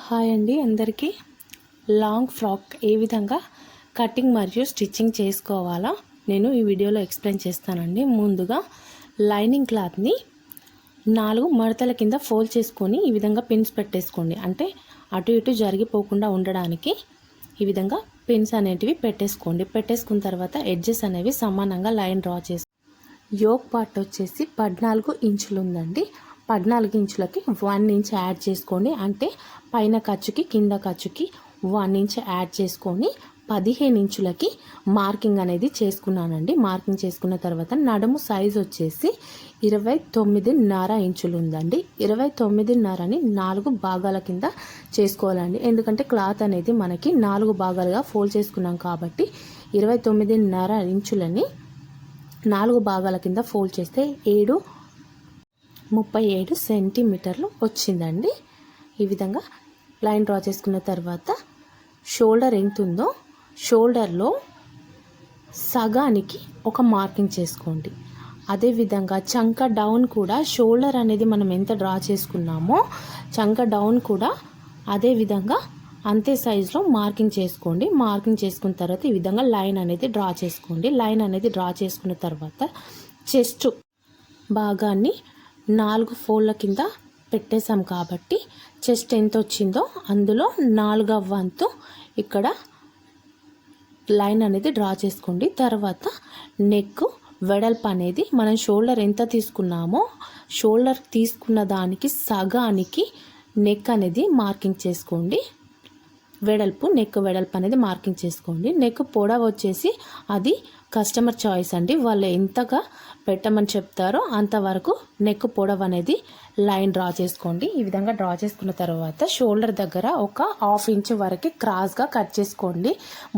Hi అండి అందరికీ. Long frock ఏ విధంగా కటింగ్ మరియు స్టిచ్చింగ్ చేసుకోవాలో నేను ఈ వీడియోలో ఎక్స్ప్లెయిన్ చేస్తానండి. ముందుగా లైనింగ్ క్లాత్ని 4 మడతల కింద ఫోల్డ్ చేసుకొని ఈ విధంగా పిన్స్ పెట్టేసుకోండి. అంటే అటు ఇటు జరిగిపోకుండా ఉండడానికి ఈ విధంగా పిన్స్ అనేటివి పెట్టేసుకోండి. పెట్టేసుకున్న తర్వాత ఎడ్జెస్ అనేవి సమానంగా లైన్ డ్రా చేసి యోక్ పార్ట్ వచ్చేసి 14 ఇంచులు ఉందండి. 14 ఇంచులకి 1 ఇంచ్ యాడ్ చేసుకోండి. అంటే పైన ఖర్చుకి కింద ఖర్చుకి 1 ఇంచ్ యాడ్ చేసుకొని 15 ఇంచులకి మార్కింగ్ అనేది చేసుకున్నానండి. మార్కింగ్ చేసుకున్న తర్వాత నడుము సైజ్ వచ్చేసి 29.5 ఇంచులు ఉందండి. 29.5ని 4 భాగాల కింద చేసుకోవాలండి. ఎందుకంటే క్లాత్ అనేది మనకి 4 భాగాలుగా ఫోల్డ్ చేసుకున్నాం కాబట్టి 29.5 ఇంచులని 4 భాగాల కింద ఫోల్డ్ చేస్తే 37 సెంటీమీటర్లు వచ్చిందండి. ఈ విధంగా లైన్ డ్రా చేసుకున్న తర్వాత షోల్డర్ ఎంత ఉందో షోల్డర్లో సగానికి ఒక మార్కింగ్ చేసుకోండి. అదేవిధంగా చంక డౌన్ కూడా షోల్డర్ అనేది మనం ఎంత డ్రా చేసుకున్నామో చంక డౌన్ కూడా అదే విధంగా అంతే సైజులో మార్కింగ్ చేసుకోండి. మార్కింగ్ చేసుకున్న తర్వాత ఈ విధంగా లైన్ అనేది డ్రా చేసుకోండి. లైన్ అనేది డ్రా చేసుకున్న తర్వాత చెస్ట్ భాగాన్ని 4 ఫోల్డ్ల కింద పెట్టేసాం కాబట్టి చెస్ట్ ఎంత వచ్చిందో అందులో 4వ వంతు ఇక్కడ లైన్ అనేది డ్రా చేసుకోండి. తర్వాత నెక్ వెడల్పు అనేది మనం షోల్డర్ ఎంత తీసుకున్నామో షోల్డర్ తీసుకున్న దానికి సగానికి నెక్ అనేది మార్కింగ్ చేసుకోండి. నెక్ వెడల్పు అనేది మార్కింగ్ చేసుకోండి. నెక్ పొడవు వచ్చేసి అది కస్టమర్ చాయిస్ అండి. వాళ్ళు ఎంతగా పెట్టమని చెప్తారో అంతవరకు నెక్ పొడవు అనేది లైన్ డ్రా చేసుకోండి. ఈ విధంగా డ్రా చేసుకున్న తర్వాత షోల్డర్ దగ్గర ఒక 1/2 ఇంచ్ వరకు క్రాస్గా కట్ చేసుకోండి.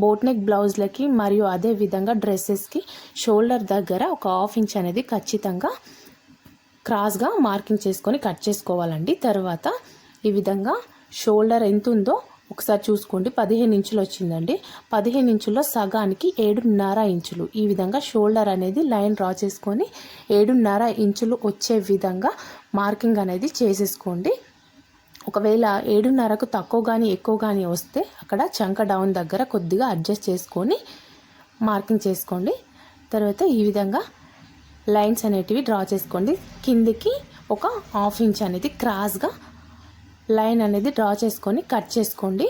బోట్ నెక్ బ్లౌజ్లకి మరియు అదే విధంగా డ్రెస్సెస్కి షోల్డర్ దగ్గర ఒక 1/2 ఇంచ్ అనేది ఖచ్చితంగా క్రాస్గా మార్కింగ్ చేసుకొని కట్ చేసుకోవాలండి. తర్వాత ఈ విధంగా షోల్డర్ ఎంత ఉందో ఒకసారి చూసుకోండి. 15 ఇంచులు వచ్చిందండి. 15 ఇంచుల్లో సగానికి 7.5 ఇంచులు ఈ విధంగా షోల్డర్ అనేది లైన్ డ్రా చేసుకొని 7.5 ఇంచులు వచ్చే విధంగా మార్కింగ్ అనేది చేసేసుకోండి. ఒకవేళ 7.5కు తక్కువ కానీ ఎక్కువ కానీ వస్తే అక్కడ చంక డౌన్ దగ్గర కొద్దిగా అడ్జస్ట్ చేసుకొని మార్కింగ్ చేసుకోండి. తర్వాత ఈ విధంగా లైన్స్ అనేటివి డ్రా చేసుకోండి. కిందికి ఒక 1/2 ఇంచ్ అనేది క్రాస్గా లైన్ అనేది డ్రా చేసుకొని కట్ చేసుకోండి.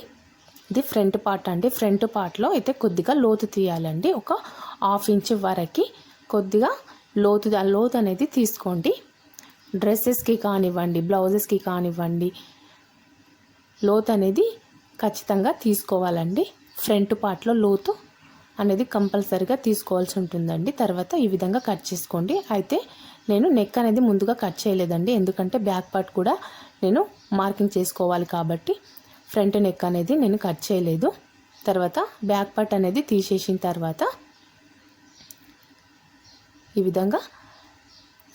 ఇది ఫ్రంట్ పార్ట్ అండి. ఫ్రంట్ పార్ట్లో అయితే కొద్దిగా లోతు తీయాలండి. ఒక 1/2 ఇంచ్ వరకు కొద్దిగా లోతు అనేది తీసుకోండి. డ్రెస్సెస్కి కానివ్వండి బ్లౌజెస్కి కానివ్వండి లోతు అనేది ఖచ్చితంగా తీసుకోవాలండి. ఫ్రంట్ పార్ట్లో లోతు అనేది కంపల్సరీగా తీసుకోవాల్సి ఉంటుందండి. తర్వాత ఈ విధంగా కట్ చేసుకోండి. అయితే నేను నెక్ అనేది ముందుగా కట్ చేయలేదండి. ఎందుకంటే బ్యాక్ పార్ట్ కూడా నేను మార్కింగ్ చేసుకోవాలి కాబట్టి ఫ్రంట్ నెక్ అనేది నేను కట్ చేయలేదు. తర్వాత బ్యాక్ పార్ట్ అనేది తీసేసిన తర్వాత ఈ విధంగా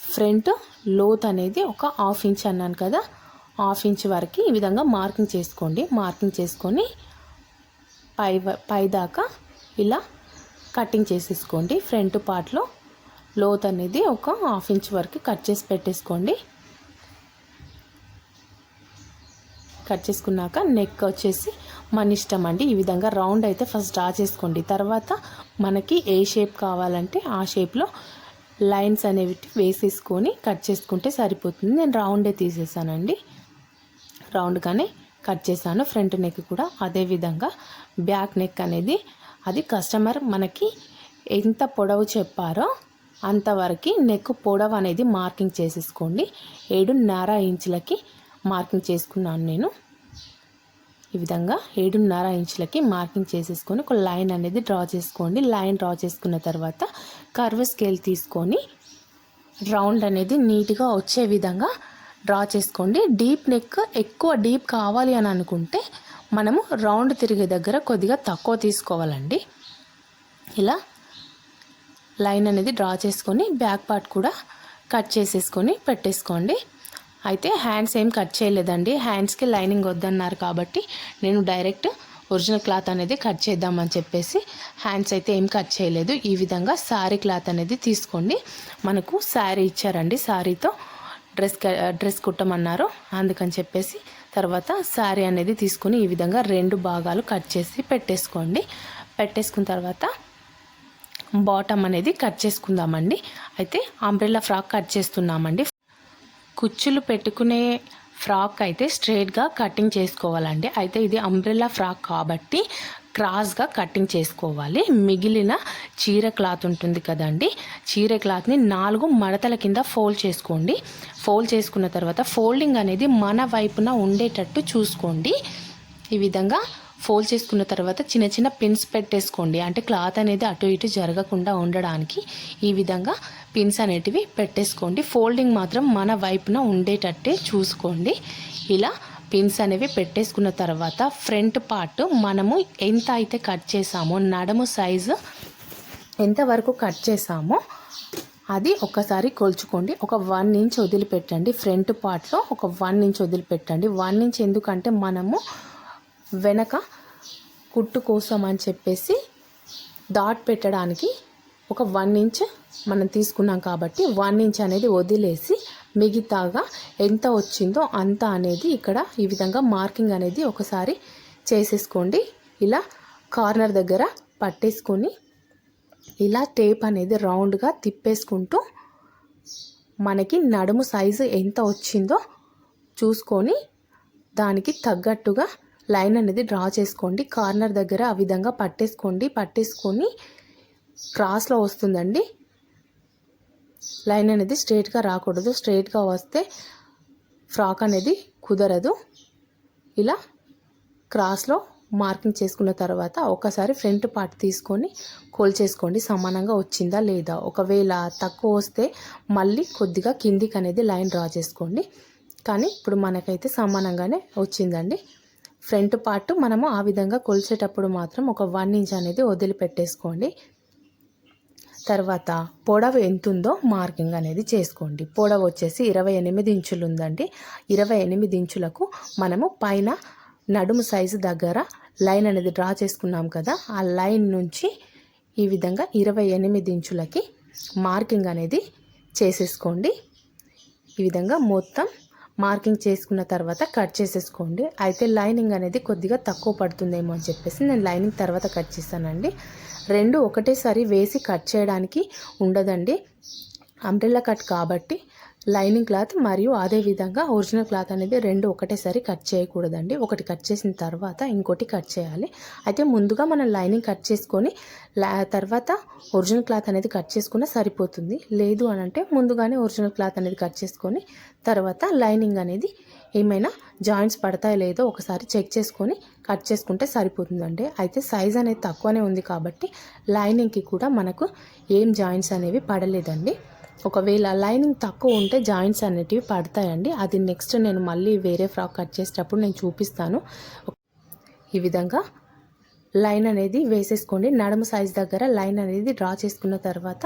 ఫ్రంట్ లోత్ అనేది ఒక 1/2 ఇంచ్ అన్నాను కదా, 1/2 ఇంచ్ వరకు ఈ విధంగా మార్కింగ్ చేసుకోండి. మార్కింగ్ చేసుకొని పై దాకా ఇలా కటింగ్ చేసేసుకోండి. ఫ్రంట్ పార్ట్లో లోత్ అనేది ఒక 1/2 ఇంచ్ వరకు కట్ చేసి పెట్టేసుకోండి. కట్ చేసుకున్నాక నెక్ వచ్చేసి మన ఇష్టం అండి. ఈ విధంగా రౌండ్ అయితే ఫస్ట్ డ్రా చేసుకోండి. తర్వాత మనకి ఏ షేప్ కావాలంటే ఆ షేప్లో లైన్స్ అనేవి వేసేసుకొని కట్ చేసుకుంటే సరిపోతుంది. నేను రౌండే తీసేసానండి. రౌండ్గానే కట్ చేశాను. ఫ్రంట్ నెక్ కూడా అదే విధంగా బ్యాక్ నెక్ అనేది అది కస్టమర్ మనకి ఎంత పొడవు చెప్పారో అంతవరకు నెక్ పొడవు అనేది మార్కింగ్ చేసేసుకోండి. 7.5 ఇంచులకి మార్కింగ్ చేసుకున్నాను నేను. ఈ విధంగా 7.5 ఇంచులకి మార్కింగ్ చేసేసుకొని ఒక లైన్ అనేది డ్రా చేసుకోండి. లైన్ డ్రా చేసుకున్న తర్వాత కర్వ్ స్కేల్ తీసుకొని రౌండ్ అనేది నీట్గా వచ్చే విధంగా డ్రా చేసుకోండి. డీప్ నెక్ ఎక్కువ డీప్ కావాలి అని అనుకుంటే మనము రౌండ్ తిరిగే దగ్గర కొద్దిగా తక్కువ తీసుకోవాలండి. ఇలా లైన్ అనేది డ్రా చేసుకొని బ్యాక్ పార్ట్ కూడా కట్ చేసేసుకొని పెట్టేసుకోండి. అయితే హ్యాండ్స్ ఏం కట్ చేయలేదండి. హ్యాండ్స్కి లైనింగ్ వద్దన్నారు కాబట్టి నేను డైరెక్ట్ ఒరిజినల్ క్లాత్ అనేది కట్ చేద్దామని చెప్పేసి హ్యాండ్స్ అయితే ఏం కట్ చేయలేదు. ఈ విధంగా శారీ క్లాత్ అనేది తీసుకోండి. మనకు శారీ ఇచ్చారండి, శారీతో డ్రెస్ కుట్టమన్నారు. అందుకని చెప్పేసి తర్వాత శారీ అనేది తీసుకొని ఈ విధంగా 2 భాగాలు కట్ చేసి పెట్టేసుకోండి. పెట్టేసుకున్న తర్వాత బాటమ్ అనేది కట్ చేసుకుందామండి. అయితే అంబ్రెల్లా ఫ్రాక్ కట్ చేస్తున్నామండి. కుచ్చులు పెట్టుకునే ఫ్రాక్ అయితే స్ట్రైట్గా కటింగ్ చేసుకోవాలండి. అయితే ఇది అంబ్రెల్లా ఫ్రాక్ కాబట్టి క్రాస్గా కటింగ్ చేసుకోవాలి. మిగిలిన చీర క్లాత్ ఉంటుంది కదండి, చీర క్లాత్ని 4 మడతల కింద ఫోల్డ్ చేసుకోండి. ఫోల్డ్ చేసుకున్న తర్వాత ఫోల్డింగ్ అనేది మన వైపున ఉండేటట్టు చూసుకోండి. ఈ విధంగా ఫోల్డ్ చేసుకున్న తర్వాత చిన్న చిన్న పిన్స్ పెట్టేసుకోండి. అంటే క్లాత్ అనేది అటు ఇటు జరగకుండా ఉండడానికి ఈ విధంగా పిన్స్ అనేటివి పెట్టేసుకోండి. ఫోల్డింగ్ మాత్రం మన వైపున ఉండేటట్టే చూసుకోండి. ఇలా పిన్స్ అనేవి పెట్టేసుకున్న తర్వాత ఫ్రంట్ పార్ట్ మనము ఎంత అయితే కట్ చేసామో, నడుము సైజు ఎంతవరకు కట్ చేసామో అది ఒకసారి కొలుచుకోండి. ఒక 1 ఇంచ్ వదిలిపెట్టండి. ఫ్రంట్ పార్ట్లో ఒక 1 ఇంచ్ వదిలిపెట్టండి. 1 ఇంచ్ ఎందుకంటే మనము వెనక కుట్టు కోసం అని చెప్పేసి డాట్ పెట్టడానికి ఒక 1 ఇంచ్ మనం తీసుకున్నాం కాబట్టి 1 ఇంచ్ అనేది వదిలేసి మిగతాగా ఎంత వచ్చిందో అంత అనేది ఇక్కడ ఈ విధంగా మార్కింగ్ అనేది ఒకసారి చేసేసుకోండి. ఇలా కార్నర్ దగ్గర పట్టేసుకొని ఇలా టేప్ అనేది రౌండ్గా తిప్పేసుకుంటూ మనకి నడుము సైజు ఎంత వచ్చిందో చూసుకొని దానికి తగ్గట్టుగా లైన్ అనేది డ్రా చేసుకోండి. కార్నర్ దగ్గర ఆ విధంగా పట్టేసుకొని క్రాస్లో వస్తుందండి. లైన్ అనేది స్ట్రైట్గా రాకూడదు. స్ట్రైట్గా వస్తే ఫ్రాక్ అనేది కుదరదు. ఇలా క్రాస్లో మార్కింగ్ చేసుకున్న తర్వాత ఒకసారి ఫ్రంట్ పార్ట్ తీసుకొని కొలిచేసుకోండి సమానంగా వచ్చిందా లేదా. ఒకవేళ తక్కువ వస్తే మళ్ళీ కొద్దిగా కిందికి అనేది లైన్ డ్రా చేసుకోండి. కానీ ఇప్పుడు మనకైతే సమానంగానే వచ్చిందండి. ఫ్రంట్ పార్ట్ మనము ఆ విధంగా కొలిచేటప్పుడు మాత్రం ఒక 1 ఇంచ్ అనేది వదిలిపెట్టేసుకోండి. తర్వాత పొడవు ఎంత ఉందో మార్కింగ్ అనేది చేసుకోండి. పొడవు వచ్చేసి 28 ఇంచులు ఉందండి. 28 ఇంచులకు మనము పైన నడుము సైజు దగ్గర లైన్ అనేది డ్రా చేసుకున్నాం కదా, ఆ లైన్ నుంచి ఈ విధంగా 28 ఇంచులకి మార్కింగ్ అనేది చేసేసుకోండి. ఈ విధంగా మొత్తం మార్కింగ్ చేసుకున్న తర్వాత కట్ చేసేసుకోండి. అయితే లైనింగ్ అనేది కొద్దిగా తక్కువ పడుతుందేమో అని చెప్పేసి నేను లైనింగ్ తర్వాత కట్ చేశానండి. 2 ఒకటేసారి వేసి కట్ చేయడానికి ఉండదండి. అంబ్రెల్లా కట్ కాబట్టి లైనింగ్ క్లాత్ మరియు అదేవిధంగా ఒరిజినల్ క్లాత్ అనేది 2 ఒకటేసారి కట్ చేయకూడదండి. ఒకటి కట్ చేసిన తర్వాత ఇంకోటి కట్ చేయాలి. అయితే ముందుగా మనం లైనింగ్ కట్ చేసుకొని తర్వాత ఒరిజినల్ క్లాత్ అనేది కట్ చేసుకున్నా సరిపోతుంది. లేదు అని అంటే ముందుగానే ఒరిజినల్ క్లాత్ అనేది కట్ చేసుకొని తర్వాత లైనింగ్ అనేది ఏమైనా జాయింట్స్ పడతాయో లేదో ఒకసారి చెక్ చేసుకొని కట్ చేసుకుంటే సరిపోతుందండి. అయితే సైజ్ అనేది తక్కువనే ఉంది కాబట్టి లైనింగ్కి కూడా మనకు ఏం జాయింట్స్ అనేవి పడలేదండి. ఒకవేళ లైనింగ్ తక్కువ ఉంటే జాయింట్స్ అనేటివి పడతాయండి. అది నెక్స్ట్ నేను మళ్ళీ వేరే ఫ్రాక్ కట్ చేసేటప్పుడు నేను చూపిస్తాను. ఈ విధంగా లైన్ అనేది వేసేసుకోండి. నడుము సైజ్ దగ్గర లైన్ అనేది డ్రా చేసుకున్న తర్వాత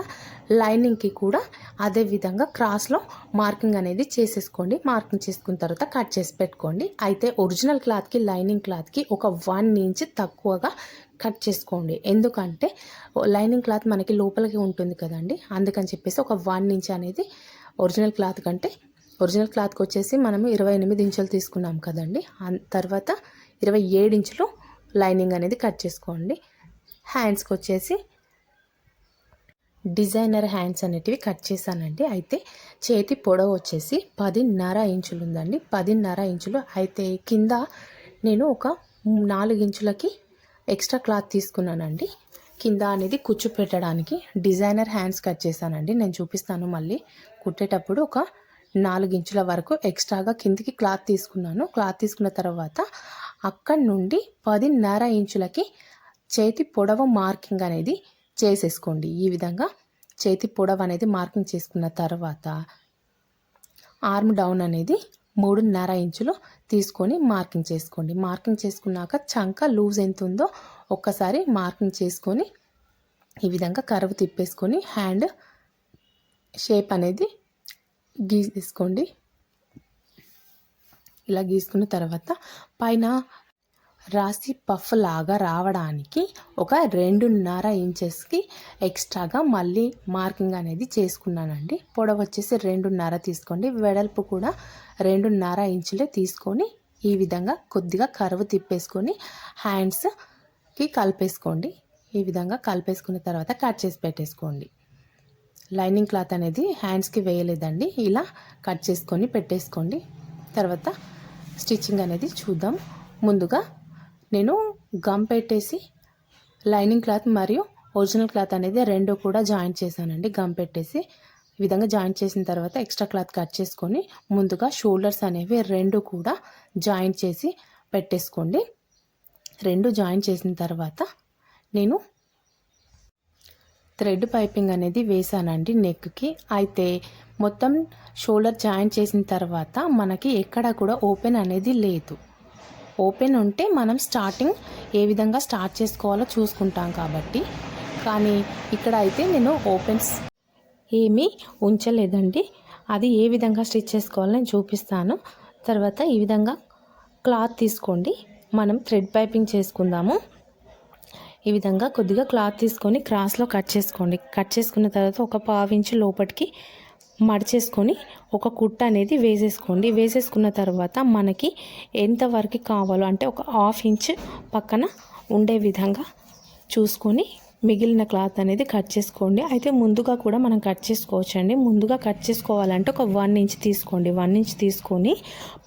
లైనింగ్కి కూడా అదే విధంగా క్రాస్లో మార్కింగ్ అనేది చేసేసుకోండి. మార్కింగ్ చేసుకున్న తర్వాత కట్ చేసి పెట్టుకోండి. అయితే ఒరిజినల్ క్లాత్కి లైనింగ్ క్లాత్కి ఒక 1 ఇంచ్ తక్కువగా కట్ చేసుకోండి. ఎందుకంటే లైనింగ్ క్లాత్ మనకి లోపలికి ఉంటుంది కదండి, అందుకని చెప్పేసి ఒక 1 ఇంచ్ అనేది ఒరిజినల్ క్లాత్ కంటే, ఒరిజినల్ క్లాత్కి వచ్చేసి మనము 28 ఇంచులు తీసుకున్నాం కదండి, తర్వాత 27 ఇంచులు లైనింగ్ అనేది కట్ చేసుకోండి. హ్యాండ్స్కి వచ్చేసి డిజైనర్ హ్యాండ్స్ అనేటివి కట్ చేశానండి. అయితే చేతి పొడవు వచ్చేసి 10.5 ఇంచులు ఉందండి. 10.5 ఇంచులు. అయితే కింద నేను ఒక 4 ఇంచులకి ఎక్స్ట్రా క్లాత్ తీసుకున్నానండి. కింద అనేది కుచ్చు పెట్టడానికి డిజైనర్ హ్యాండ్స్ కట్ చేశానండి. నేను చూపిస్తాను మళ్ళీ. కుట్టేటప్పుడు ఒక 4 ఇంచుల వరకు ఎక్స్ట్రాగా కిందికి క్లాత్ తీసుకున్నాను. క్లాత్ తీసుకున్న తర్వాత అక్కడి నుండి 10.5 ఇంచులకి చేతి పొడవు మార్కింగ్ అనేది చేసేసుకోండి. ఈ విధంగా చేతి పొడవు అనేది మార్కింగ్ చేసుకున్న తర్వాత ఆర్మ్ డౌన్ అనేది 3.5 ఇంచులు తీసుకొని మార్కింగ్ చేసుకోండి. మార్కింగ్ చేసుకున్నాక చంక లూజ్ ఎంత ఉందో ఒక్కసారి మార్కింగ్ చేసుకొని ఈ విధంగా కర్వ్ తిప్పేసుకొని హ్యాండ్ షేప్ అనేది గీసుకోండి. ఇలా గీసుకున్న తర్వాత పైన రాసి పఫ్ లాగా రావడానికి ఒక 2.5 ఇంచెస్కి ఎక్స్ట్రాగా మళ్ళీ మార్కింగ్ అనేది చేసుకున్నానండి. పొడవు వచ్చేసి 2.5 తీసుకోండి. వెడల్పు కూడా 2.5 ఇంచులే తీసుకొని ఈ విధంగా కొద్దిగా కర్వ్ తిప్పేసుకొని హ్యాండ్స్కి కలిపేసుకోండి. ఈ విధంగా కలిపేసుకున్న తర్వాత కట్ చేసి పెట్టేసుకోండి. లైనింగ్ క్లాత్ అనేది హ్యాండ్స్కి వేయలేదండి, ఇలా కట్ చేసుకొని పెట్టేసుకోండి. తర్వాత స్టిచ్చింగ్ అనేది చూద్దాం. ముందుగా నేను గమ్ పెట్టేసి లైనింగ్ క్లాత్ మరియు ఒరిజినల్ క్లాత్ అనేది రెండు కూడా జాయింట్ చేశానండి. గమ్ పెట్టేసి ఈ విధంగా జాయింట్ చేసిన తర్వాత ఎక్స్ట్రా క్లాత్ కట్ చేసుకొని ముందుగా షోల్డర్స్ అనేవి రెండు కూడా జాయింట్ చేసి పెట్టేసుకోండి. రెండు జాయింట్ చేసిన తర్వాత నేను థ్రెడ్ పైపింగ్ అనేది వేసానండి నెక్కి. అయితే మొత్తం షోల్డర్ జాయింట్ చేసిన తర్వాత మనకి ఎక్కడ కూడా ఓపెన్ అనేది లేదు. ఓపెన్ ఉంటే మనం స్టార్టింగ్ ఏ విధంగా స్టార్ట్ చేసుకోవాలో చూసుకుంటాం కాబట్టి, కానీ ఇక్కడ అయితే నేను ఓపెన్స్ ఏమీ ఉంచలేదండి. అది ఏ విధంగా స్టిచ్ చేసుకోవాలో నేను చూపిస్తాను. తర్వాత ఈ విధంగా క్లాత్ తీసుకోండి, మనం థ్రెడ్ పైపింగ్ చేసుకుందాము. ఈ విధంగా కొద్దిగా క్లాత్ తీసుకొని క్రాస్లో కట్ చేసుకోండి. కట్ చేసుకున్న తర్వాత ఒక 1/2 ఇంచు లోపలికి మడిచేసుకొని ఒక కుట్ట అనేది వేసేసుకోండి. వేసేసుకున్న తర్వాత మనకి ఎంతవరకు కావాలో అంటే ఒక 1/2 ఇంచ్ పక్కన ఉండే విధంగా చూసుకొని మిగిలిన క్లాత్ అనేది కట్ చేసుకోండి. అయితే ముందుగా కూడా మనం కట్ చేసుకోవచ్చండి. ముందుగా కట్ చేసుకోవాలంటే ఒక 1 ఇంచ్ తీసుకోండి. 1 ఇంచ్ తీసుకొని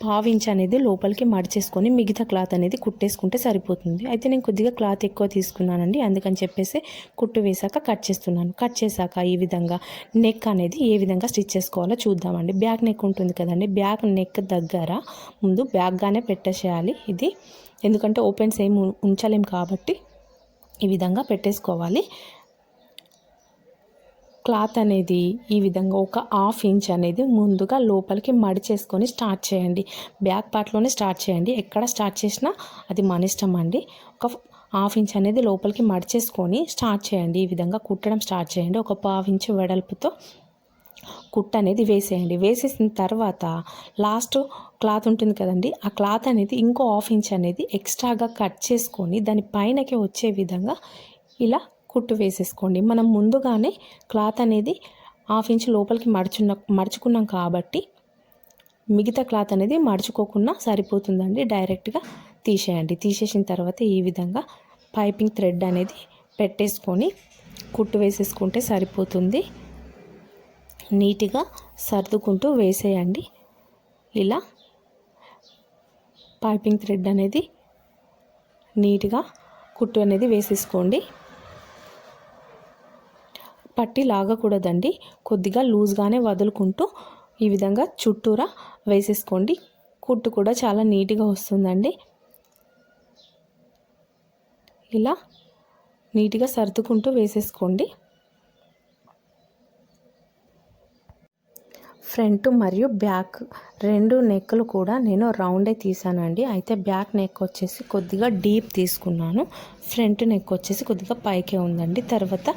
1/2 ఇంచ్ అనేది లోపలికి మడిచేసుకొని మిగతా క్లాత్ అనేది కుట్టేసుకుంటే సరిపోతుంది. అయితే నేను కొద్దిగా క్లాత్ ఎక్కువ తీసుకున్నానండి, అందుకని చెప్పేసి కుట్టు వేసాక కట్ చేస్తున్నాను. కట్ చేశాక ఈ విధంగా నెక్ అనేది ఏ విధంగా స్టిచ్ చేసుకోవాలో చూద్దామండి. బ్యాక్ నెక్ ఉంటుంది కదండి, బ్యాక్ నెక్ దగ్గర ముందు బ్యాక్గానే పెట్టేసేయాలి ఇది, ఎందుకంటే ఓపెన్స్ ఏమి ఉంచలేం కాబట్టి ఈ విధంగా పెట్టేసుకోవాలి. క్లాత్ అనేది ఈ విధంగా ఒక 1/2 ఇంచ్ అనేది ముందుగా లోపలికి మడిచేసుకొని స్టార్ట్ చేయండి. బ్యాక్ పార్ట్లోనే స్టార్ట్ చేయండి, ఎక్కడ స్టార్ట్ చేసినా అది మన ఇష్టం అండి. ఒక 1/2 ఇంచ్ అనేది లోపలికి మడిచేసుకొని స్టార్ట్ చేయండి. ఈ విధంగా కుట్టడం స్టార్ట్ చేయండి. ఒక 1/2 ఇంచ్ వెడల్పుతో కుట్ట అనేది వేసేయండి. వేసేసిన తర్వాత లాస్ట్ క్లాత్ ఉంటుంది కదండి, ఆ క్లాత్ అనేది ఇంకో 1/2 ఇంచ్ అనేది ఎక్స్ట్రాగా కట్ చేసుకొని దాని పైనకి వచ్చే విధంగా ఇలా కుట్టు వేసేసుకోండి. మనం ముందుగానే క్లాత్ అనేది 1/2 ఇంచ్ లోపలికి మడుచుకున్నాం కాబట్టి మిగతా క్లాత్ అనేది మడుచుకోకుండా సరిపోతుందండి. డైరెక్ట్గా తీసేయండి. తీసేసిన తర్వాత ఈ విధంగా పైపింగ్ థ్రెడ్ అనేది పెట్టేసుకొని కుట్టు వేసేసుకుంటే సరిపోతుంది. నీట్గా సర్దుకుంటూ వేసేయండి. ఇలా పైపింగ్ థ్రెడ్ అనేది నీట్గా కుట్టు అనేది వేసేసుకోండి. పట్టి లాగకూడదండి, కొద్దిగా లూజ్గానే వదులుకుంటూ ఈ విధంగా చుట్టూరా వేసేసుకోండి. కుట్టు కూడా చాలా నీట్గా వస్తుందండి. ఇలా నీట్గా సర్దుకుంటూ వేసేసుకోండి. ఫ్రంట్ మరియు బ్యాక్ రెండు నెక్లు కూడా నేను రౌండే తీసానండి. అయితే బ్యాక్ నెక్ వచ్చేసి కొద్దిగా డీప్ తీసుకున్నాను, ఫ్రంట్ నెక్ వచ్చేసి కొద్దిగా పైకే ఉందండి. తర్వాత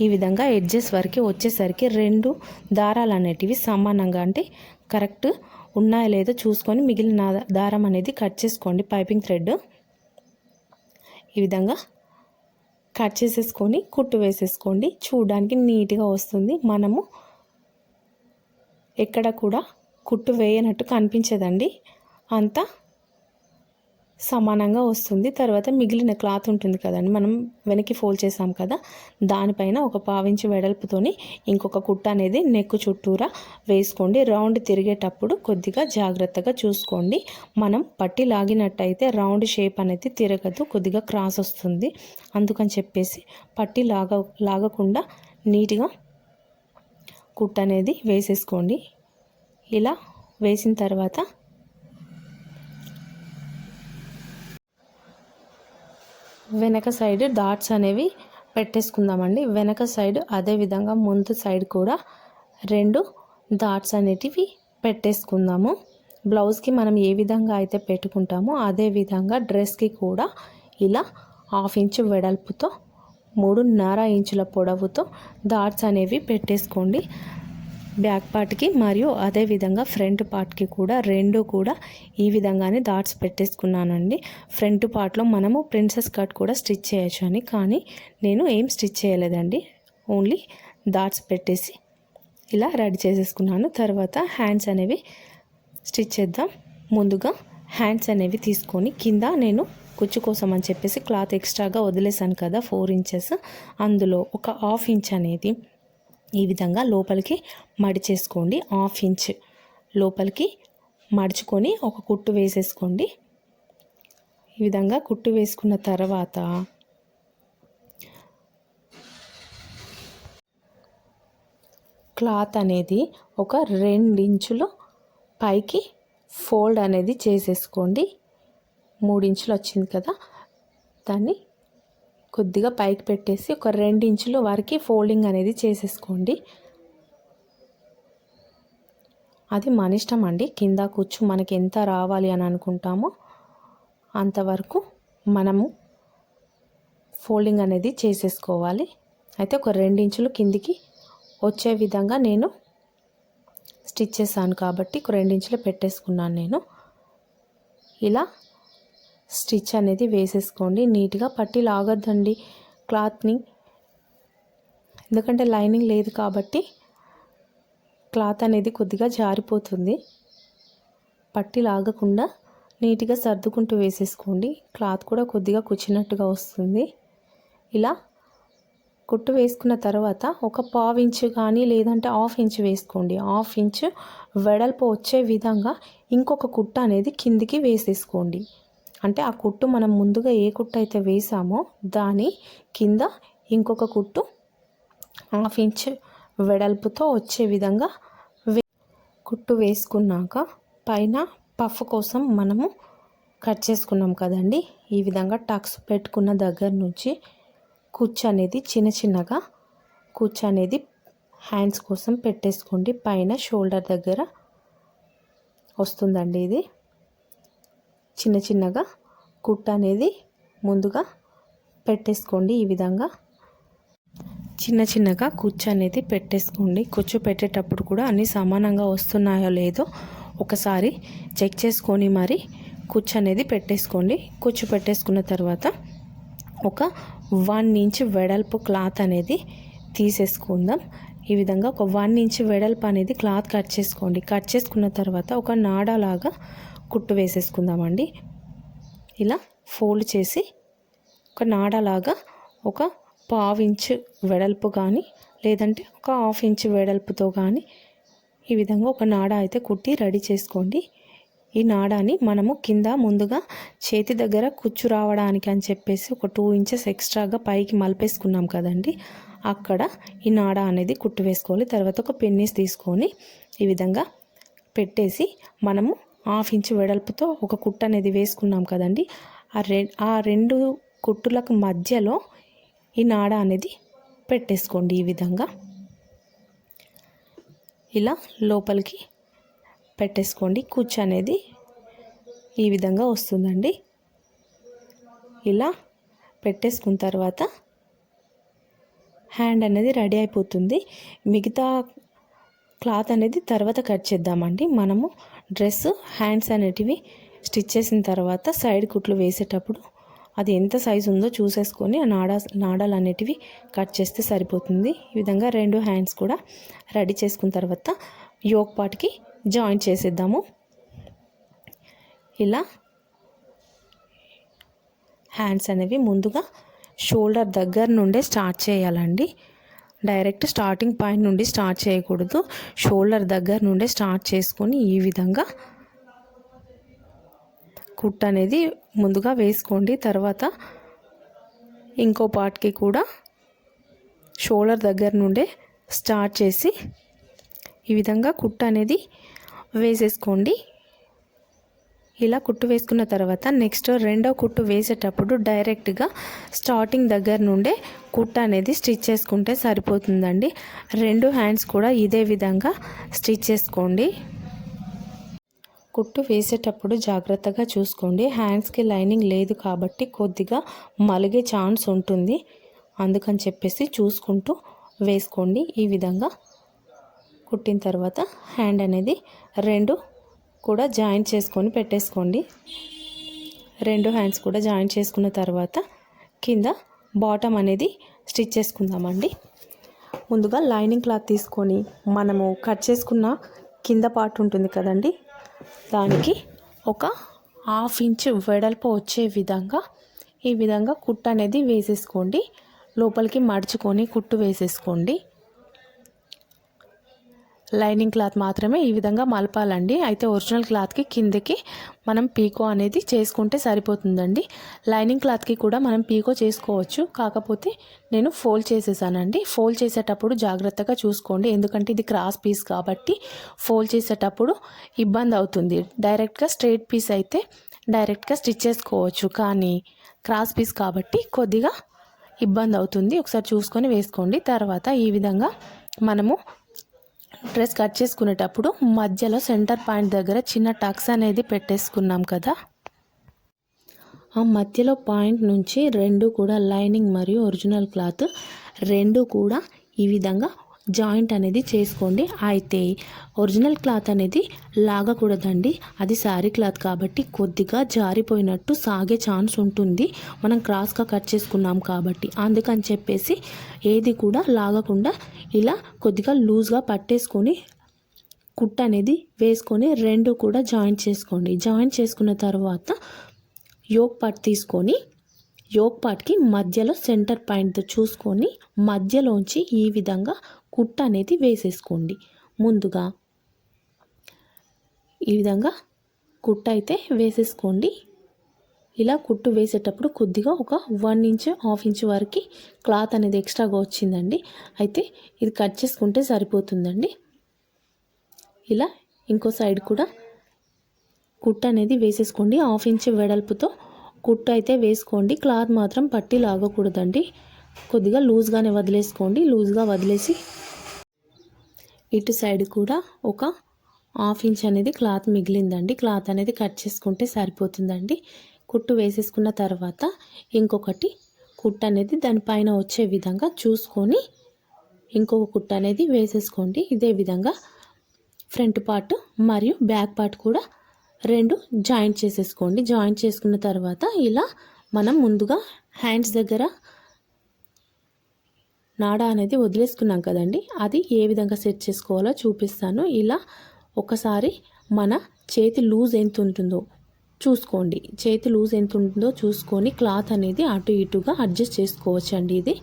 ఈ విధంగా ఎడ్జెస్ వరకు వచ్చేసరికి రెండు దారాలు అనేటివి సమానంగా అంటే కరెక్ట్ ఉన్నాయో లేదో చూసుకొని మిగిలిన దారం అనేది కట్ చేసుకోండి. పైపింగ్ థ్రెడ్ ఈ విధంగా కట్ చేసేసుకొని కుట్టు వేసేసుకోండి. చూడడానికి నీట్గా వస్తుంది. మనము ఎక్కడ కూడా కుట్టు వేయనట్టు కనిపించదండి, అంతా సమానంగా వస్తుంది. తర్వాత మిగిలిన క్లాత్ ఉంటుంది కదండి, మనం వెనక్కి ఫోల్డ్ చేసాం కదా, దానిపైన ఒక 1/2 ఇంచ్ వెడల్పుతోని ఇంకొక కుట్ట అనేది నెక్ చుట్టూరా వేసుకోండి. రౌండ్ తిరిగేటప్పుడు కొద్దిగా జాగ్రత్తగా చూసుకోండి. మనం పట్టి లాగినట్టయితే రౌండ్ షేప్ అనేది తిరగదు, కొద్దిగా క్రాస్ వస్తుంది. అందుకని చెప్పేసి పట్టి లాగకుండా నీట్గా కుట్ట అనేది వేసేసుకోండి. ఇలా వేసిన తర్వాత వెనక సైడ్ డాట్స్ అనేవి పెట్టేసుకుందామండి. వెనక సైడ్ అదే విధంగా ముందు సైడ్ కూడా 2 డాట్స్ అనేటివి పెట్టేసుకుందాము. బ్లౌజ్కి మనం ఏ విధంగా అయితే పెట్టుకుంటామో అదే విధంగా డ్రెస్కి కూడా ఇలా 1/2 ఇంచ్ వెడల్పుతో 3.5 ఇంచుల పొడవుతో డాట్స్ అనేవి పెట్టేసుకోండి. బ్యాక్ పార్ట్కి మరియు అదే విధంగా ఫ్రంట్ పార్ట్కి కూడా రెండు కూడా ఈ విధంగానే డాట్స్ పెట్టేసుకున్నానండి. ఫ్రంట్ పార్ట్లో మనము ప్రిన్సెస్ కట్ కూడా స్టిచ్ చేయొచ్చు అని, కానీ నేను ఏం స్టిచ్ చేయలేదండి, ఓన్లీ డాట్స్ పెట్టేసి ఇలా రెడీ చేసేసుకున్నాను. తర్వాత హ్యాండ్స్ అనేవి స్టిచ్ చేద్దాం. ముందుగా హ్యాండ్స్ అనేవి తీసుకొని కింద నేను కుచ్చు కోసం అని చెప్పేసి క్లాత్ ఎక్స్ట్రాగా వదిలేసాను కదా 4 ఇంచెస్, అందులో ఒక హాఫ్ ఇంచ్ అనేది ఈ విధంగా లోపలికి మడిచేసుకోండి. హాఫ్ ఇంచ్ లోపలికి మడుచుకొని ఒక కుట్టు వేసేసుకోండి. ఈ విధంగా కుట్టు వేసుకున్న తర్వాత క్లాత్ అనేది ఒక 2 ఇంచులు పైకి ఫోల్డ్ అనేది చేసేసుకోండి. 3 ఇంచులు వచ్చింది కదా, దాన్ని కొద్దిగా పైకి పెట్టేసి ఒక 2 ఇంచుల వరకు ఫోల్డింగ్ అనేది చేసేసుకోండి. అది మన ఇష్టం అండి. కింద కుచ్చు మనకి ఎంత రావాలి అని అనుకుంటామో అంతవరకు మనము ఫోల్డింగ్ అనేది చేసేసుకోవాలి. అయితే ఒక 2 ఇంచులు కిందికి వచ్చే విధంగా నేను స్టిచ్ చేశాను కాబట్టి ఒక 2 ఇంచులు పెట్టేసుకున్నాను నేను. ఇలా స్టిచ్ అనేది వేసేసుకోండి. నీట్గా పట్టి లాగొద్దండి క్లాత్ని, ఎందుకంటే లైనింగ్ లేదు కాబట్టి క్లాత్ అనేది కొద్దిగా జారిపోతుంది. పట్టి లాగకుండా నీట్గా సర్దుకుంటూ వేసేసుకోండి. క్లాత్ కూడా కొద్దిగా కుచ్చినట్టుగా వస్తుంది. ఇలా కుట్టు వేసుకున్న తర్వాత ఒక 1/2 ఇంచు కానీ లేదంటే హాఫ్ ఇంచ్ వేసుకోండి. హాఫ్ ఇంచ్ వెడల్పు వచ్చే విధంగా ఇంకొక కుట్టు అనేది కిందికి వేసేసుకోండి. అంటే ఆ కుట్టు మనం ముందుగా ఏ కుట్టు అయితే వేసామో దాని కింద ఇంకొక కుట్టు హాఫ్ ఇంచ్ వెడల్పుతో వచ్చే విధంగా కుట్టు వేసుకున్నాక పైన పఫ్ కోసం మనము కట్ చేసుకున్నాం కదండి. ఈ విధంగా టక్స్ పెట్టుకున్న దగ్గర నుంచి కుచ్చు అనేది చిన్నగా కుచ్చు అనేది హ్యాండ్స్ కోసం పెట్టేసుకోండి. పైన షోల్డర్ దగ్గర వస్తుందండి. ఇది చిన్నగా కుట్టు అనేది ముందుగా పెట్టేసుకోండి. ఈ విధంగా చిన్నగా కుచ్చు అనేది పెట్టేసుకోండి. కుచ్చు పెట్టేటప్పుడు కూడా అన్నీ సమానంగా వస్తున్నాయో లేదో ఒకసారి చెక్ చేసుకొని మరి కుచ్చు అనేది పెట్టేసుకోండి. కుచ్చు పెట్టేసుకున్న తర్వాత ఒక 1 ఇంచ్ వెడల్పు క్లాత్ అనేది తీసేసుకుందాం. ఈ విధంగా ఒక 1 ఇంచ్ వెడల్పు అనేది క్లాత్ కట్ చేసుకోండి. కట్ చేసుకున్న తర్వాత ఒక నాడాలాగా కుట్టు వేసేసుకుందామండి. ఇలా ఫోల్డ్ చేసి ఒక నాడాలాగా ఒక 1/2 ఇంచ్ వెడల్పు కానీ లేదంటే ఒక హాఫ్ ఇంచ్ వెడల్పుతో కానీ ఈ విధంగా ఒక నాడ అయితే కుట్టి రెడీ చేసుకోండి. ఈ నాడాని మనము కింద ముందుగా చేతి దగ్గర కుచ్చు రావడానికి అని చెప్పేసి ఒక 2 ఇంచెస్ ఎక్స్ట్రాగా పైకి మలిపేసుకున్నాం కదండి, అక్కడ ఈ నాడ అనేది కుట్టు వేసుకోవాలి. తర్వాత ఒక పెన్నీస్ తీసుకొని ఈ విధంగా పెట్టేసి మనము హాఫ్ ఇంచ్ వెడల్పుతో ఒక కుట్టు అనేది వేసుకున్నాం కదండి, ఆ రెండు కుట్టులకు మధ్యలో ఈ నాడ అనేది పెట్టేసుకోండి. ఈ విధంగా ఇలా లోపలికి పెట్టేసుకోండి. కుచ్చు అనేది ఈ విధంగా వస్తుందండి. ఇలా పెట్టేసుకున్న తర్వాత హ్యాండ్ అనేది రెడీ అయిపోతుంది. మిగతా క్లాత్ అనేది తర్వాత కట్ చేద్దామండి. మనము డ్రెస్ హ్యాండ్స్ అనేటివి స్టిచ్ చేసిన తర్వాత సైడ్ కుట్లు వేసేటప్పుడు అది ఎంత సైజు ఉందో చూసేసుకొని ఆ నాడాలు అనేటివి కట్ చేస్తే సరిపోతుంది. ఈ విధంగా 2 హ్యాండ్స్ కూడా రెడీ చేసుకున్న తర్వాత యోక్ పార్ట్కి జాయిన్ చేసేద్దాము. ఇలా హ్యాండ్స్ అనేవి ముందుగా షోల్డర్ దగ్గర నుండే స్టార్ట్ చేయాలండి. డైరెక్ట్ స్టార్టింగ్ పాయింట్ నుండి స్టార్ట్ చేయకూడదు. షోల్డర్ దగ్గర నుండే స్టార్ట్ చేసుకొని ఈ విధంగా కుట్ అనేది ముందుగా వేసుకోండి. తర్వాత ఇంకో పార్ట్కి కూడా షోల్డర్ దగ్గర నుండే స్టార్ట్ చేసి ఈ విధంగా కుట్టు అనేది వేసేసుకోండి. ఇలా కుట్టు వేసుకున్న తర్వాత నెక్స్ట్ రెండో కుట్టు వేసేటప్పుడు డైరెక్ట్గా స్టార్టింగ్ దగ్గర నుండే కుట్టు అనేది స్టిచ్ చేసుకుంటే సరిపోతుందండి. 2 హ్యాండ్స్ కూడా ఇదే విధంగా స్టిచ్ చేసుకోండి. కుట్టు వేసేటప్పుడు జాగ్రత్తగా చూసుకోండి. హ్యాండ్స్కి లైనింగ్ లేదు కాబట్టి కొద్దిగా మలిగే ఛాన్స్ ఉంటుంది. అందుకని చెప్పేసి చూసుకుంటూ వేసుకోండి. ఈ విధంగా కుట్టిన తర్వాత హ్యాండ్ అనేది 2 కూడా జాయిన్ చేసుకొని పెట్టేసుకోండి. 2 హ్యాండ్స్ కూడా జాయిన్ చేసుకున్న తర్వాత కింద బాటమ్ అనేది స్టిచ్ చేసుకుందామండి. ముందుగా లైనింగ్ క్లాత్ తీసుకొని మనము కట్ చేసుకున్న కింద పార్ట్ ఉంటుంది కదండి, దానికి ఒక హాఫ్ ఇంచ్ వెడల్పు వచ్చే విధంగా ఈ విధంగా కుట్టు అనేది వేసేసుకోండి. లోపలికి మడుచుకొని కుట్టు వేసేసుకోండి. లైనింగ్ క్లాత్ మాత్రమే ఈ విధంగా మలపాలండి. అయితే ఒరిజినల్ క్లాత్కి కిందకి మనం పీకో అనేది చేసుకుంటే సరిపోతుందండి. లైనింగ్ క్లాత్కి కూడా మనం పీకో చేసుకోవచ్చు, కాకపోతే నేను ఫోల్డ్ చేసేసానండి. ఫోల్డ్ చేసేటప్పుడు జాగ్రత్తగా చూసుకోండి, ఎందుకంటే ఇది క్రాస్ పీస్ కాబట్టి ఫోల్డ్ చేసేటప్పుడు ఇబ్బంది అవుతుంది. డైరెక్ట్గా స్ట్రైట్ పీస్ అయితే డైరెక్ట్గా స్టిచ్ చేసుకోవచ్చు, కానీ క్రాస్ పీస్ కాబట్టి కొద్దిగా ఇబ్బంది అవుతుంది. ఒకసారి చూసుకొని వేసుకోండి. తర్వాత ఈ విధంగా మనము డ్రెస్ కట్ చేసుకునేటప్పుడు మధ్యలో సెంటర్ పాయింట్ దగ్గర చిన్న టక్స్ అనేది పెట్టేసుకున్నాం కదా, ఆ మధ్యలో పాయింట్ నుంచి రెండు కూడా లైనింగ్ మరియు ఒరిజినల్ క్లాత్ రెండు కూడా ఈ విధంగా జాయింట్ అనేది చేసుకోండి. అయితే ఒరిజినల్ క్లాత్ అనేది లాగకూడదండి, అది శారీ క్లాత్ కాబట్టి కొద్దిగా జారిపోయినట్టు సాగే ఛాన్స్ ఉంటుంది, మనం క్రాస్గా కట్ చేసుకున్నాం కాబట్టి. అందుకని చెప్పేసి ఏది కూడా లాగకుండా ఇలా కొద్దిగా లూజ్గా పట్టేసుకొని కుట్టు అనేది వేసుకొని రెండు కూడా జాయింట్ చేసుకోండి. జాయింట్ చేసుకున్న తర్వాత యోక్ పార్ట్ తీసుకొని యోక్ పార్ట్కి మధ్యలో సెంటర్ పాయింట్ చూసుకొని మధ్యలోంచి ఈ విధంగా కుట్టు అనేది వేసేసుకోండి. ముందుగా ఈ విధంగా కుట్టు అయితే వేసేసుకోండి. ఇలా కుట్టు వేసేటప్పుడు కొద్దిగా ఒక 1 ఇంచ్ 1/2 ఇంచ్ వరకు క్లాత్ అనేది ఎక్స్ట్రాగా వచ్చిందండి. అయితే ఇది కట్ చేసుకుంటే సరిపోతుందండి. ఇలా ఇంకో సైడ్ కూడా కుట్టు అనేది వేసేసుకోండి. 1/2 ఇంచ్ వెడల్పుతో కుట్టు అయితే వేసుకోండి. క్లాత్ మాత్రం పట్టి లాగకూడదండి, కొద్దిగా లూజ్గానే వదిలేసుకోండి. లూజ్గా వదిలేసి ఇటు సైడ్ కూడా ఒక 1/2 ఇంచ్ అనేది క్లాత్ మిగిలిందండి, క్లాత్ అనేది కట్ చేసుకుంటే సరిపోతుందండి. కుట్టు వేసేసుకున్న తర్వాత ఇంకొకటి కుట్టు అనేది దానిపైన వచ్చే విధంగా చూసుకొని ఇంకొక కుట్టు అనేది వేసేసుకోండి. ఇదే విధంగా ఫ్రంట్ పార్ట్ మరియు బ్యాక్ పార్ట్ కూడా రెండు జాయింట్ చేసేసుకోండి. జాయింట్ చేసుకున్న తర్వాత ఇలా మనం ముందుగా హ్యాండ్స్ దగ్గర నాడా అనేది వదిలేసుకున్నాం కదండి, అది ఏ విధంగా సెట్ చేసుకోవాలో చూపిస్తాను. ఇలా ఒకసారి మన చేతి లూజ్ ఎంత ఉంటుందో చూసుకోండి. చేతి లూజ్ ఎంత ఉంటుందో చూసుకొని క్లాత్ అనేది అటు ఇటుగా అడ్జస్ట్ చేసుకోవచ్చండి. ఇది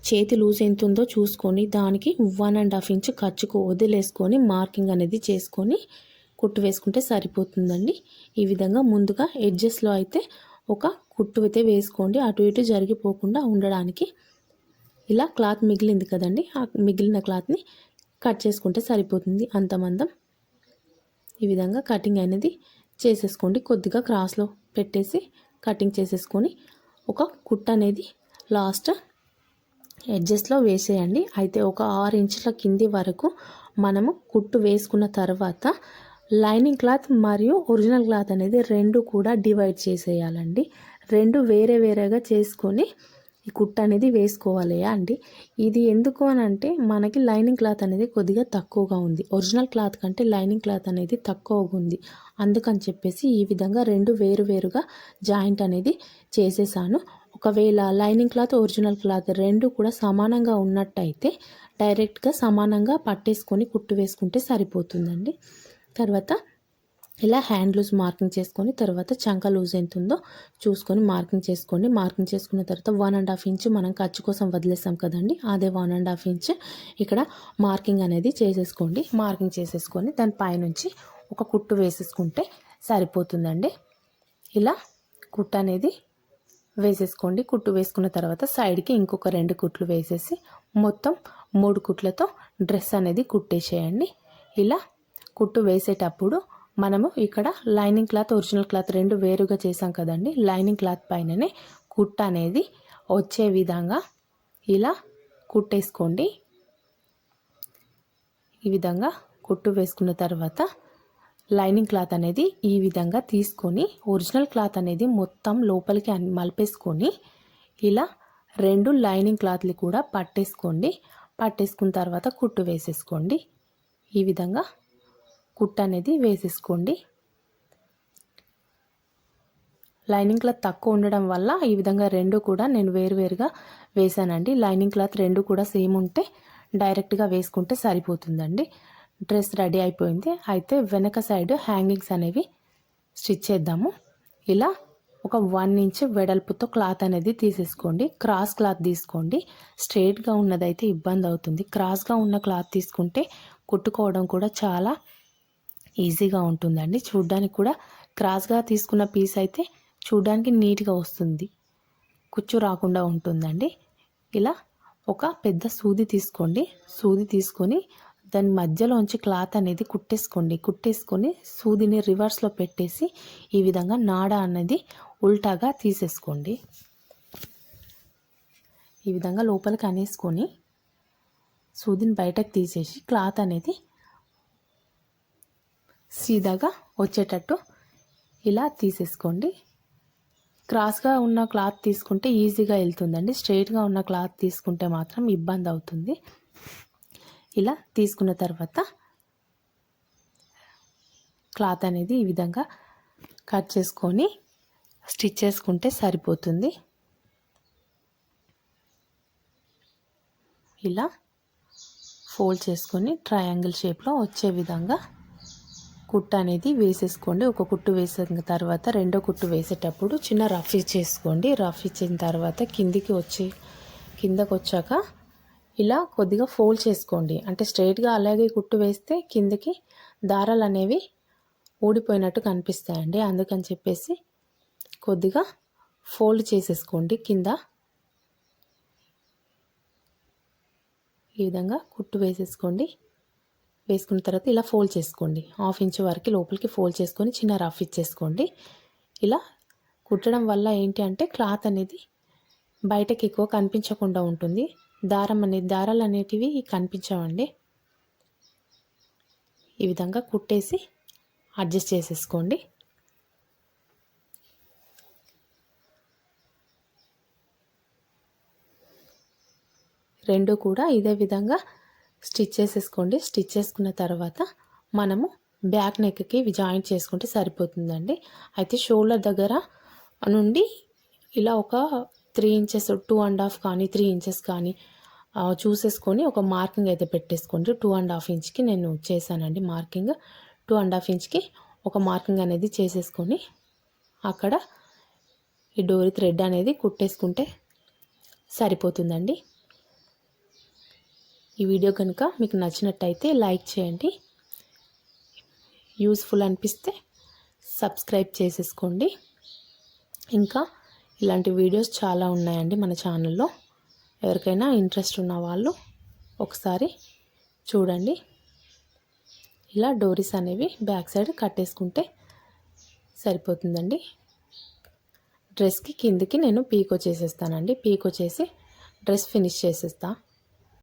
చేతి లూజ్ ఎంత ఉందో చూసుకొని దానికి 1.5 ఇంచ్ ఖర్చుకు వదిలేసుకొని మార్కింగ్ అనేది చేసుకొని కుట్టు వేసుకుంటే సరిపోతుందండి. ఈ విధంగా ముందుగా ఎడ్జెస్లో అయితే ఒక కుట్టు అయితే వేసుకోండి, అటు ఇటు జరిగిపోకుండా ఉండడానికి. ఇలా క్లాత్ మిగిలింది కదండి, ఆ మిగిలిన క్లాత్ని కట్ చేసుకుంటే సరిపోతుంది. అంత మందం ఈ విధంగా కటింగ్ అనేది చేసేసుకోండి. కొద్దిగా క్రాస్లో పెట్టేసి కటింగ్ చేసేసుకొని ఒక కుట్టు అనేది లాస్ట్ ఎడ్జెస్లో వేసేయండి. అయితే ఒక 6 ఇంచుల కింది వరకు మనము కుట్టు వేసుకున్న తర్వాత లైనింగ్ క్లాత్ మరియు ఒరిజినల్ క్లాత్ అనేది రెండు కూడా డివైడ్ చేసేయాలండి. రెండు వేరే వేరేగా చేసుకొని ఈ కుట్టు అనేది వేసుకోవాలి అండి. ఇది ఎందుకు అని అంటే మనకి లైనింగ్ క్లాత్ అనేది కొద్దిగా తక్కువగా ఉంది, ఒరిజినల్ క్లాత్ కంటే లైనింగ్ క్లాత్ అనేది తక్కువగా ఉంది. అందుకని చెప్పేసి ఈ విధంగా రెండు వేరుగా జాయింట్ అనేది చేసేసాను. ఒకవేళ లైనింగ్ క్లాత్ ఒరిజినల్ క్లాత్ రెండు కూడా సమానంగా ఉన్నట్టయితే డైరెక్ట్గా సమానంగా పట్టేసుకొని కుట్టు వేసుకుంటే సరిపోతుందండి. తర్వాత ఇలా హ్యాండ్ లూజ్ మార్కింగ్ చేసుకొని తర్వాత చంక లూజ్ ఎంత ఉందో చూసుకొని మార్కింగ్ చేసుకోండి. మార్కింగ్ చేసుకున్న తర్వాత 1.5 ఇంచ్ మనం ఖర్చు కోసం వదిలేసాం కదండి, అదే 1.5 ఇంచ్ ఇక్కడ మార్కింగ్ అనేది చేసేసుకోండి. మార్కింగ్ చేసేసుకొని దాని పైనుంచి ఒక కుట్టు వేసేసుకుంటే సరిపోతుందండి. ఇలా కుట్టు అనేది వేసేసుకోండి. కుట్టు వేసుకున్న తర్వాత సైడ్కి ఇంకొక 2 కుట్లు వేసేసి మొత్తం 3 కుట్లతో డ్రెస్ అనేది కుట్టేసేయండి. ఇలా కుట్టు వేసేటప్పుడు మనము ఇక్కడ లైనింగ్ క్లాత్ ఒరిజినల్ క్లాత్ రెండు వేరుగా చేసాం కదండి, లైనింగ్ క్లాత్ పైననే కుట్టు అనేది వచ్చే విధంగా ఇలా కుట్టేసుకోండి. ఈ విధంగా కుట్టు వేసుకున్న తర్వాత లైనింగ్ క్లాత్ అనేది ఈ విధంగా తీసుకొని ఒరిజినల్ క్లాత్ అనేది మొత్తం లోపలికి మలిపేసుకొని ఇలా రెండు లైనింగ్ క్లాత్లు కూడా పట్టేసుకోండి. పట్టేసుకున్న తర్వాత కుట్టు వేసేసుకోండి. ఈ విధంగా కుట్టు అనేది వేసేసుకోండి. లైనింగ్ క్లాత్ తక్కువ ఉండడం వల్ల ఈ విధంగా రెండు కూడా నేను వేరువేరుగా వేసానండి. లైనింగ్ క్లాత్ రెండు కూడా సేమ్ ఉంటే డైరెక్ట్గా వేసుకుంటే సరిపోతుందండి. డ్రెస్ రెడీ అయిపోయింది. అయితే వెనక సైడ్ హ్యాంగింగ్స్ అనేవి స్టిచ్ చేద్దాము. ఇలా ఒక 1 ఇంచ్ వెడల్పుతో క్లాత్ అనేది తీసేసుకోండి. క్రాస్ క్లాత్ తీసుకోండి. స్ట్రైట్గా ఉన్నదైతే ఇబ్బంది అవుతుంది. క్రాస్గా ఉన్న క్లాత్ తీసుకుంటే కుట్టుకోవడం కూడా చాలా ఈజీగా ఉంటుందండి. చూడ్డానికి కూడా క్రాస్గా తీసుకున్న పీస్ అయితే చూడ్డానికి నీట్గా వస్తుంది, కుచ్చు రాకుండా ఉంటుందండి. ఇలా ఒక పెద్ద సూది తీసుకోండి. సూది తీసుకొని దాని మధ్యలోంచి క్లాత్ అనేది కుట్టేసుకొని సూదిని రివర్స్లో పెట్టేసి ఈ విధంగా నాడ అనేది ఉల్టాగా తీసేసుకోండి. ఈ విధంగా లోపలికి అనేసుకొని సూదిని బయటకు తీసేసి క్లాత్ అనేది సీదాగా వచ్చేటట్టు ఇలా తీసేసుకోండి. క్రాస్గా ఉన్న క్లాత్ తీసుకుంటే ఈజీగా వెళ్తుందండి. స్ట్రైట్గా ఉన్న క్లాత్ తీసుకుంటే మాత్రం ఇబ్బంది అవుతుంది. ఇలా తీసుకున్న తర్వాత క్లాత్ అనేది ఈ విధంగా కట్ చేసుకొని స్టిచ్ చేసుకుంటే సరిపోతుంది. ఇలా ఫోల్డ్ చేసుకొని ట్రయాంగిల్ షేప్లో వచ్చే విధంగా కుట్టు అనేది వేసేసుకోండి. ఒక కుట్టు వేసిన తర్వాత రెండో కుట్టు వేసేటప్పుడు చిన్న రఫ్ ఇచ్చేసుకోండి. రఫ్ ఇచ్చిన తర్వాత కిందకు వచ్చాక ఇలా కొద్దిగా ఫోల్డ్ చేసుకోండి. అంటే స్ట్రైట్గా అలాగే కుట్టు వేస్తే కిందకి దారాలు అనేవి ఊడిపోయినట్టు కనిపిస్తాయండి. అందుకని చెప్పేసి కొద్దిగా ఫోల్డ్ చేసేసుకోండి. కింద ఈ విధంగా కుట్టు వేసేసుకోండి. వేసుకున్న తర్వాత ఇలా ఫోల్డ్ చేసుకోండి. 1/2 ఇంచ్ వరకు లోపలికి ఫోల్డ్ చేసుకొని చిన్న రఫ్ ఇచ్చేసుకోండి. ఇలా కుట్టడం వల్ల ఏంటి అంటే క్లాత్ అనేది బయటకి ఎక్కువ కనిపించకుండా ఉంటుంది. దారాలు అనేటివి కనిపించవండి. ఈ విధంగా కుట్టేసి అడ్జస్ట్ చేసేసుకోండి. రెండు కూడా ఇదే విధంగా స్టిచ్ చేసేసుకోండి. స్టిచ్ చేసుకున్న తర్వాత మనము బ్యాక్ నెక్కి జాయింట్ చేసుకుంటే సరిపోతుందండి. అయితే షోల్డర్ దగ్గర నుండి ఇలా ఒక 3 ఇంచెస్ 2.5 కానీ 3 ఇంచెస్ కానీ చూసేసుకొని ఒక మార్కింగ్ అయితే పెట్టేసుకోండి. 2.5 ఇంచ్కి నేను చేశానండి మార్కింగ్. 2.5 ఇంచ్కి ఒక మార్కింగ్ అనేది చేసేసుకొని అక్కడ ఈ డోరీ థ్రెడ్ అనేది కుట్టేసుకుంటే సరిపోతుందండి. ఈ వీడియో కనుక మీకు నచ్చినట్టయితే లైక్ చేయండి. యూస్ఫుల్ అనిపిస్తే సబ్స్క్రైబ్ చేసేసుకోండి. ఇంకా ఇలాంటి వీడియోస్ చాలా ఉన్నాయండి మన ఛానల్లో. ఎవరికైనా ఇంట్రెస్ట్ ఉన్న వాళ్ళు ఒకసారి చూడండి. ఇలా డోరీస్ అనేవి బ్యాక్ సైడ్ కట్టేసుకుంటే సరిపోతుందండి. డ్రెస్కి కిందికి నేను పీకో చేసేస్తానండి. పీకో చేసి డ్రెస్ ఫినిష్ చేసేస్తాను.